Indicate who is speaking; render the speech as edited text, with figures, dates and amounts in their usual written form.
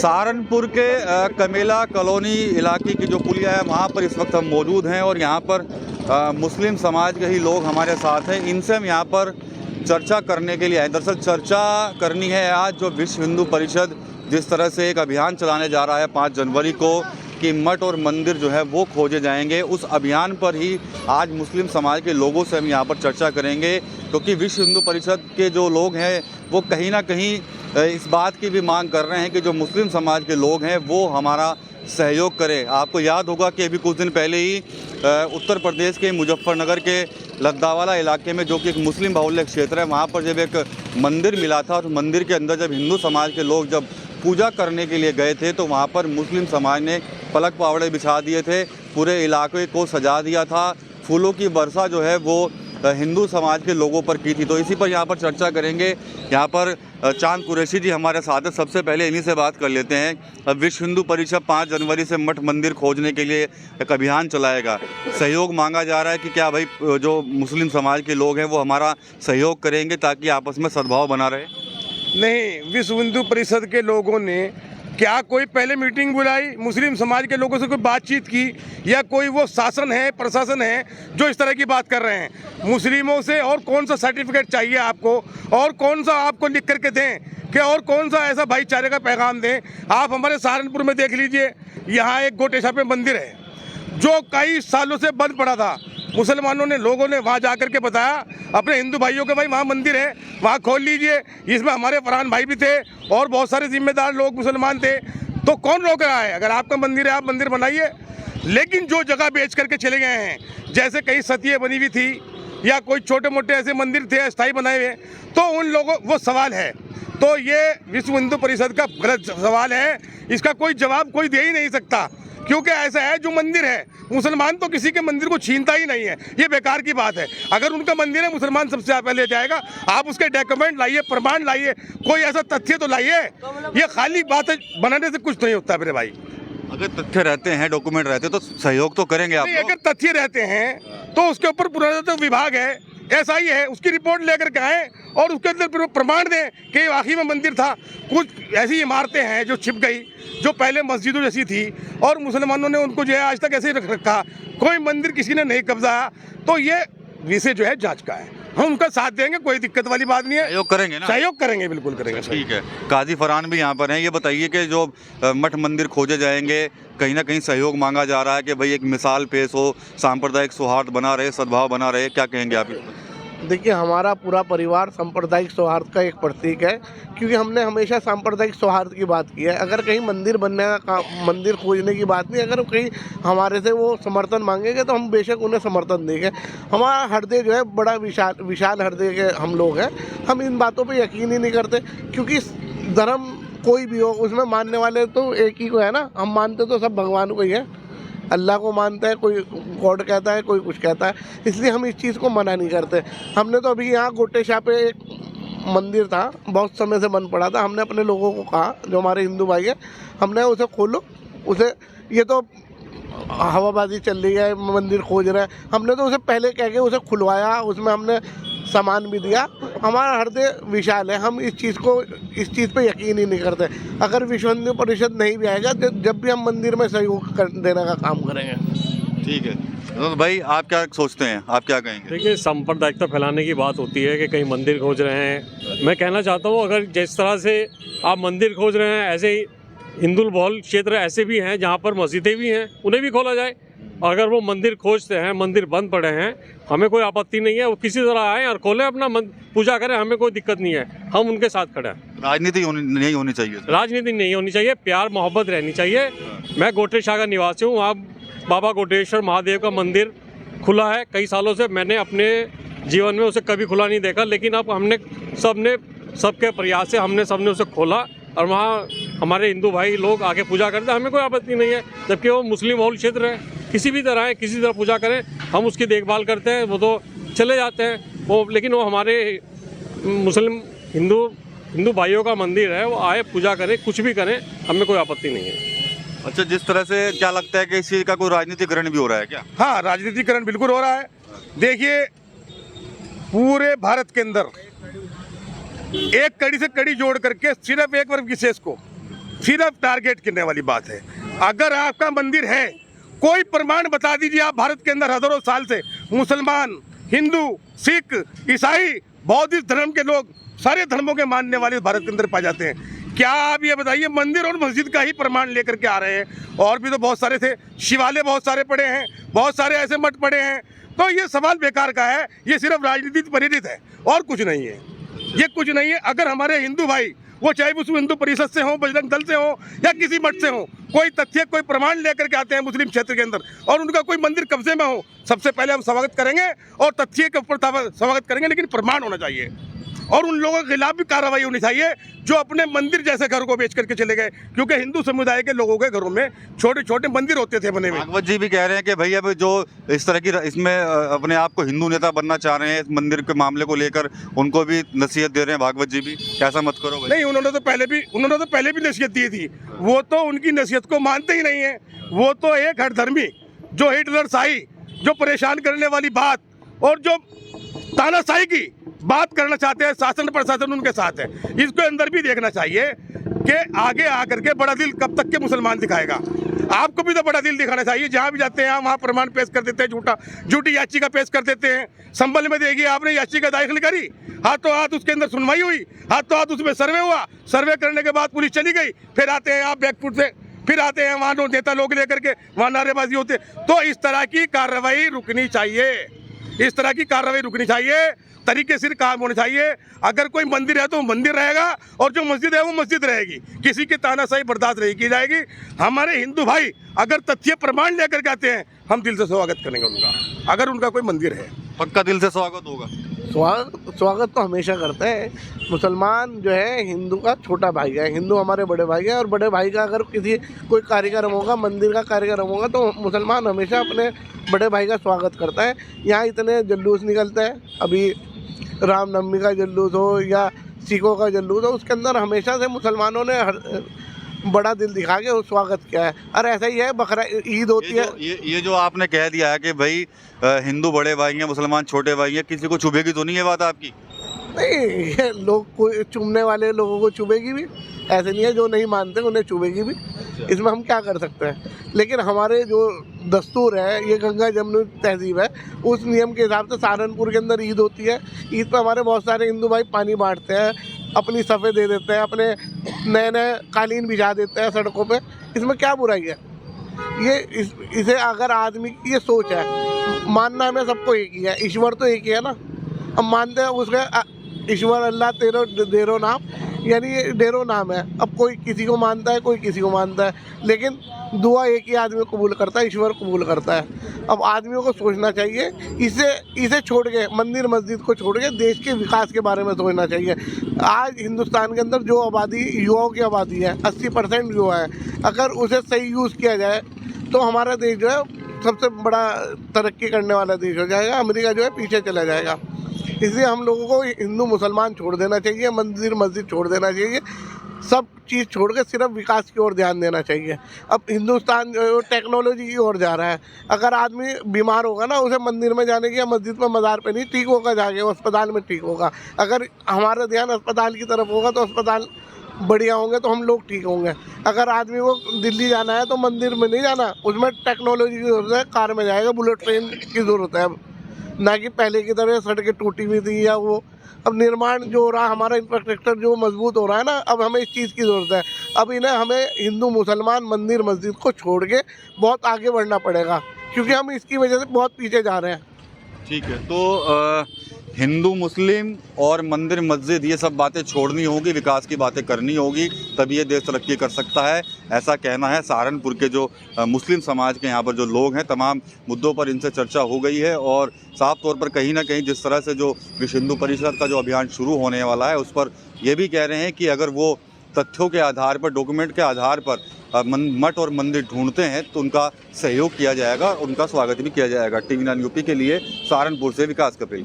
Speaker 1: सहारनपुर के कमेला कॉलोनी इलाके की जो पुलिया है वहाँ पर इस वक्त हम मौजूद हैं और यहाँ पर मुस्लिम समाज के ही लोग हमारे साथ हैं। इनसे हम यहाँ पर चर्चा करने के लिए आए। दरअसल चर्चा करनी है आज जो विश्व हिंदू परिषद जिस तरह से एक अभियान चलाने जा रहा है 5 जनवरी को कि मठ और मंदिर जो है वो खोजे जाएंगे, उस अभियान पर ही आज मुस्लिम समाज के लोगों से हम यहाँ पर चर्चा करेंगे। क्योंकि विश्व हिंदू परिषद के जो लोग हैं वो कहीं ना कहीं इस बात की भी मांग कर रहे हैं कि जो मुस्लिम समाज के लोग हैं वो हमारा सहयोग करें। आपको याद होगा कि अभी कुछ दिन पहले ही उत्तर प्रदेश के मुजफ्फरनगर के लद्दावाला इलाके में जो कि एक मुस्लिम बाहुल्य क्षेत्र है, वहाँ पर जब एक मंदिर मिला था और मंदिर के अंदर जब हिंदू समाज के लोग जब पूजा करने के लिए गए थे तो वहाँ पर मुस्लिम समाज ने पलक पावड़े बिछा दिए थे, पूरे इलाके को सजा दिया था, फूलों की वर्षा जो है वो हिंदू समाज के लोगों पर की थी। तो इसी पर यहाँ पर चर्चा करेंगे। यहाँ पर चांद कुरैशी जी हमारे साथ हैं। सबसे पहले इन्हीं से बात कर लेते हैं। विश्व हिंदू परिषद 5 जनवरी से मठ मंदिर खोजने के लिए एक अभियान चलाएगा। सहयोग मांगा जा रहा है कि क्या भाई जो मुस्लिम समाज के लोग हैं वो हमारा सहयोग करेंगे ताकि आपस में सद्भाव बना रहे?
Speaker 2: नहीं, विश्व हिंदू परिषद के लोगों ने क्या कोई पहले मीटिंग बुलाई, मुस्लिम समाज के लोगों से कोई बातचीत की, या कोई वो शासन है प्रशासन है जो इस तरह की बात कर रहे हैं? मुस्लिमों से और कौन सा सर्टिफिकेट चाहिए आपको, और कौन सा आपको लिख करके दें कि, और कौन सा ऐसा भाईचारे का पैगाम दें? आप हमारे सहारनपुर में देख लीजिए, यहाँ एक गोटेशा पे मंदिर है जो कई सालों से बंद पड़ा था। मुसलमानों ने, लोगों ने वहाँ जा करके बताया अपने हिंदू भाइयों के, भाई वहाँ मंदिर है, वहाँ खोल लीजिए। इसमें हमारे फरहान भाई भी थे और बहुत सारे जिम्मेदार लोग मुसलमान थे। तो कौन रोक रहा है? अगर आपका मंदिर है आप मंदिर बनाइए। लेकिन जो जगह बेच करके चले गए हैं, जैसे कहीं सतिये बनी हुई थी या कोई छोटे मोटे ऐसे मंदिर थे अस्थायी बनाए हुए, तो उन लोगों, वो सवाल है। तो ये विश्व हिंदू परिषद का गलत सवाल है, इसका कोई जवाब कोई दे ही नहीं सकता। क्योंकि ऐसा है, जो मंदिर है, मुसलमान तो किसी के मंदिर को छीनता ही नहीं है, ये बेकार की बात है। अगर उनका मंदिर है, मुसलमान सबसे पहले जाएगा। आप उसके डॉक्यूमेंट लाइए, प्रमाण लाइए, कोई ऐसा तथ्य तो लाइए। ये खाली बात बनाने से कुछ नहीं होता मेरे भाई।
Speaker 1: अगर तथ्य रहते हैं, डॉक्यूमेंट रहते तो सहयोग तो करेंगे आप?
Speaker 2: अगर तथ्य रहते हैं तो उसके ऊपर पुरातत्व विभाग है, SI है, उसकी रिपोर्ट लेकर के आए और उसके अंदर प्रमाण दें कि वाकई में मंदिर था। कुछ ऐसी इमारतें हैं जो छिप गई, जो पहले मस्जिदों जैसी थी और मुसलमानों ने उनको जो है आज तक ऐसे ही रख रखा। कोई मंदिर किसी ने नहीं कब्जा। तो ये विषय जो है जांच का है, हम उनका साथ देंगे, कोई दिक्कत वाली बात नहीं है।
Speaker 1: सहयोग करेंगे ना? सहयोग
Speaker 2: करेंगे, बिल्कुल करेंगे।
Speaker 1: ठीक है। काजी फरहान भी यहाँ पर हैं। ये बताइए कि जो मठ मंदिर खोजे जाएंगे, कहीं ना कहीं सहयोग मांगा जा रहा है कि भाई एक मिसाल पेश हो, सांप्रदायिक सौहार्द बना रहे, सद्भाव बना रहे, क्या कहेंगे आप?
Speaker 3: देखिए, हमारा पूरा परिवार सांप्रदायिक सौहार्द का एक प्रतीक है, क्योंकि हमने हमेशा सांप्रदायिक सौहार्द की बात की है। अगर कहीं मंदिर बनने का, मंदिर खोजने की बात नहीं, अगर कहीं हमारे से वो समर्थन मांगेंगे तो हम बेशक उन्हें समर्थन देंगे। हमारा हृदय जो है बड़ा विशाल हृदय के हम लोग हैं। हम इन बातों पे यकीन ही नहीं करते, क्योंकि धर्म कोई भी हो उसमें मानने वाले तो एक ही को है ना। हम मानते तो सब भगवान को ही है, अल्लाह को मानता है, कोई गॉड कहता है, कोई कुछ कहता है, इसलिए हम इस चीज़ को मना नहीं करते। हमने तो अभी यहाँ गोटेशा पे एक मंदिर था, बहुत समय से बंद पड़ा था, हमने अपने लोगों को कहा, जो हमारे हिंदू भाई हैं, हमने उसे खोलो, उसे, ये तो हवाबाजी चल रही है, मंदिर खोज रहे हैं, हमने तो उसे पहले कह के उसे खुलवाया, उसमें हमने सामान भी दिया। हमारा हृदय विशाल है, हम इस चीज़ पे यकीन ही नहीं करते। अगर विश्व हिंदू परिषद नहीं भी आएगा, जब भी हम मंदिर में सहयोग देने का काम करेंगे।
Speaker 1: ठीक है। तो भाई आप क्या सोचते हैं, आप क्या कहेंगे?
Speaker 4: देखिए, सांप्रदायिकता फैलाने की बात होती है कि कहीं मंदिर खोज रहे हैं। मैं कहना चाहता हूँ, अगर जिस तरह से आप मंदिर खोज रहे हैं, ऐसे ही हिंदू बहुल क्षेत्र ऐसे भी हैं जहाँ पर मस्जिदें भी हैं, उन्हें भी खोला जाए। अगर वो मंदिर खोजते हैं, मंदिर बंद पड़े हैं, हमें कोई आपत्ति नहीं है, वो किसी तरह आए और खोलें, अपना पूजा करें, हमें कोई दिक्कत नहीं है, हम उनके साथ खड़े हैं।
Speaker 1: राजनीति नहीं होनी चाहिए?
Speaker 4: राजनीति नहीं होनी चाहिए, प्यार मोहब्बत रहनी चाहिए। मैं गोटेशा का निवासी हूँ, वहाँ बाबा गोटेश्वर महादेव का मंदिर खुला है कई सालों से। मैंने अपने जीवन में उसे कभी खुला नहीं देखा, लेकिन अब हमने सबके प्रयास से हमने सबने उसे खोला और वहाँ हमारे हिंदू भाई लोग आके पूजा करते हैं, हमें कोई आपत्ति नहीं है। जबकि वो मुस्लिम बहुल क्षेत्र है, किसी भी तरह है, किसी तरह पूजा करें, हम उसकी देखभाल करते हैं, वो तो चले जाते हैं वो, लेकिन वो हमारे मुस्लिम हिंदू भाइयों का मंदिर है, वो आए पूजा करें, कुछ भी करें, हमें कोई आपत्ति नहीं है।
Speaker 1: अच्छा, जिस तरह से क्या लगता है कि इस चीज़ का कोई राजनीतिकरण भी हो रहा है क्या?
Speaker 2: हाँ, राजनीतिकरण बिल्कुल हो रहा है। देखिए, पूरे भारत के अंदर एक कड़ी से कड़ी जोड़ करके सिर्फ एक वर्ग विशेष को सिर्फ टारगेट करने वाली बात है। अगर आपका मंदिर है, कोई प्रमाण बता दीजिए। आप भारत के अंदर हजारों साल से मुसलमान, हिंदू, सिख, ईसाई, बौद्धिस्ट धर्म के लोग, सारे धर्मों के मानने वाले भारत के अंदर पाए जाते हैं। क्या आप ये बताइए, मंदिर और मस्जिद का ही प्रमाण लेकर के आ रहे हैं? और भी तो बहुत सारे थे, शिवालय बहुत सारे पड़े हैं, बहुत सारे ऐसे मठ पड़े हैं। तो ये सवाल बेकार का है, ये सिर्फ राजनीति प्रेरित है और कुछ नहीं है, ये कुछ नहीं है। अगर हमारे हिंदू भाई, वो चाहे विश्व हिंदू परिषद से हो, बजरंग दल से हो या किसी मठ से हो, कोई तथ्य, कोई प्रमाण लेकर के आते हैं मुस्लिम क्षेत्र के अंदर और उनका कोई मंदिर कब्जे में हो, सबसे पहले हम स्वागत करेंगे और तथ्य के ऊपर स्वागत करेंगे, लेकिन प्रमाण होना चाहिए। और उन लोगों के खिलाफ भी कार्रवाई होनी चाहिए जो अपने मंदिर जैसे घर को बेच करके चले गए, क्योंकि हिंदू समुदाय के लोगों के घरों में छोटे छोटे मंदिर होते थे बने हुए।
Speaker 1: भागवत जी भी कह रहे हैं कि भैया जो इस तरह की इसमें अपने आप को हिंदू नेता बनना चाह रहे हैं, इस मंदिर के मामले को लेकर उनको भी नसीहत दे रहे हैं भागवत जी भी, ऐसा मत करो भाई।
Speaker 2: नहीं, उन्होंने तो पहले भी नसीहत दी थी, वो तो उनकी नसीहत को मानते ही नहीं है। वो तो एक हठधर्मी, जो हिटलर शाही, जो परेशान करने वाली बात और जो तानाशाही की बात करना चाहते हैं, शासन प्रशासन उनके साथ है। इसको अंदर भी देखना चाहिए कि आगे आकर के बड़ा दिल कब तक के मुसलमान दिखाएगा। आपको भी तो बड़ा दिल दिखाना चाहिए। जहाँ भी जाते हैं वहाँ प्रमाण पेश कर देते हैं, झूठी याचिका पेश कर देते हैं। संबल में देखिए, आपने याचिका दाखिल करी, हाथों हाथ उसके अंदर सुनवाई हुई, हाथों हाथ उसमें सर्वे हुआ, सर्वे करने के बाद पुलिस चली गई, फिर आते हैं आप बैकफुट से, फिर आते हैं वहाँ नेता लोग लेकर के वहाँ नारेबाजी होते। तो इस तरह की कार्रवाई रुकनी चाहिए, इस तरह की कार्रवाई रुकनी चाहिए, तरीके से काम होना चाहिए। अगर कोई मंदिर है तो मंदिर रहेगा और जो मस्जिद है वो मस्जिद रहेगी, किसी की तानाशाही बर्दाश्त नहीं की जाएगी। हमारे हिंदू भाई अगर तथ्य प्रमाण लेकर के आते हैं, हम दिल से स्वागत करेंगे उनका, अगर उनका कोई मंदिर है।
Speaker 1: पक्का दिल से स्वागत होगा।
Speaker 3: स्वागत तो हमेशा करते हैं। मुसलमान जो है हिंदू का छोटा भाई है, हिंदू हमारे बड़े भाई है, और बड़े भाई का अगर कोई कार्यक्रम होगा, मंदिर का कार्यक्रम होगा, तो मुसलमान हमेशा अपने बड़े भाई का स्वागत करता है। यहाँ इतने जुलूस निकलते हैं, अभी रामनवमी का जुलूस हो या सिखों का जुलूस हो, उसके अंदर हमेशा से मुसलमानों ने बड़ा दिल दिखा के वो स्वागत किया है। और ऐसा ही है, बकरा ईद होती है।
Speaker 1: ये जो आपने कह दिया है कि भाई हिंदू बड़े भाई हैं, मुसलमान छोटे भाई हैं, किसी को चुभेगी तो नहीं है बात आपकी?
Speaker 3: नहीं, ये लोग कोई चुभने वाले लोगों को चुभेगी भी, ऐसे नहीं है जो नहीं मानते उन्हें चुभेगी भी। इसमें हम क्या कर सकते हैं? लेकिन हमारे जो दस्तूर है, ये गंगा जमुनी तहजीब है, उस नियम के हिसाब से सहारनपुर के अंदर ईद होती है। ईद पर हमारे बहुत सारे हिंदू भाई पानी बांटते हैं, अपनी सफ़े दे देते हैं, अपने नए नए कालीन बिछा देते हैं सड़कों पे। इसमें क्या बुराई है? इसे अगर आदमी की ये सोच है, मानना हमें सबको एक ही है, ईश्वर तो एक ही है ना। अब मानते हैं उसका ईश्वर अल्लाह तेरो नाम, यानी ये डेरो नाम है। अब कोई किसी को मानता है, कोई किसी को मानता है, लेकिन दुआ एक ही आदमी कबूल करता है, ईश्वर कबूल करता है। अब आदमियों को सोचना चाहिए, इसे छोड़ के, मंदिर मस्जिद को छोड़ के देश के विकास के बारे में सोचना चाहिए। आज हिंदुस्तान के अंदर जो आबादी, युवाओं की आबादी है, 80% युवा है। अगर उसे सही यूज़ किया जाए तो हमारा देश जो है सबसे बड़ा तरक्की करने वाला देश हो जाएगा। अमेरिका जो है पीछे चला जाएगा। इसलिए हम लोगों को हिंदू मुसलमान छोड़ देना चाहिए, मंदिर मस्जिद छोड़ देना चाहिए, सब चीज़ छोड़ के सिर्फ विकास की ओर ध्यान देना चाहिए। अब हिंदुस्तान जो टेक्नोलॉजी की ओर जा रहा है। अगर आदमी बीमार होगा ना, उसे मंदिर में जाने की या मस्जिद में मज़ार पे नहीं ठीक होगा, जाके अस्पताल में ठीक होगा। अगर हमारा ध्यान अस्पताल की तरफ होगा तो अस्पताल बढ़िया होंगे तो हम लोग ठीक होंगे। अगर आदमी को दिल्ली जाना है तो मंदिर में नहीं जाना, उसमें टेक्नोलॉजी की ज़रूरत है, कार में जाएगा, बुलेट ट्रेन की ज़रूरत है। अब ना कि पहले की तरह सड़कें टूटी हुई थी या वो। अब निर्माण जो हो रहा है, हमारा इंफ्रास्ट्रक्चर जो मजबूत हो रहा है ना, अब हमें इस चीज़ की ज़रूरत है। अब इन्हें हमें हिंदू मुसलमान मंदिर मस्जिद को छोड़ के बहुत आगे बढ़ना पड़ेगा, क्योंकि हम इसकी वजह से बहुत पीछे जा रहे हैं।
Speaker 1: ठीक है, तो हिंदू मुस्लिम और मंदिर मस्जिद ये सब बातें छोड़नी होगी, विकास की बातें करनी होगी, तभी ये देश तरक्की कर सकता है, ऐसा कहना है सहारनपुर के जो मुस्लिम समाज के यहाँ पर जो लोग हैं। तमाम मुद्दों पर इनसे चर्चा हो गई है और साफ तौर पर कहीं ना कहीं जिस तरह से जो विश्व हिंदू परिषद का जो अभियान शुरू होने वाला है, उस पर ये भी कह रहे हैं कि अगर वो तथ्यों के आधार पर, डॉक्यूमेंट के आधार पर मठ और मंदिर ढूंढते हैं तो उनका सहयोग किया जाएगा, उनका स्वागत भी किया जाएगा। TV9 यूपी के लिए सहारनपुर से विकास कपेल।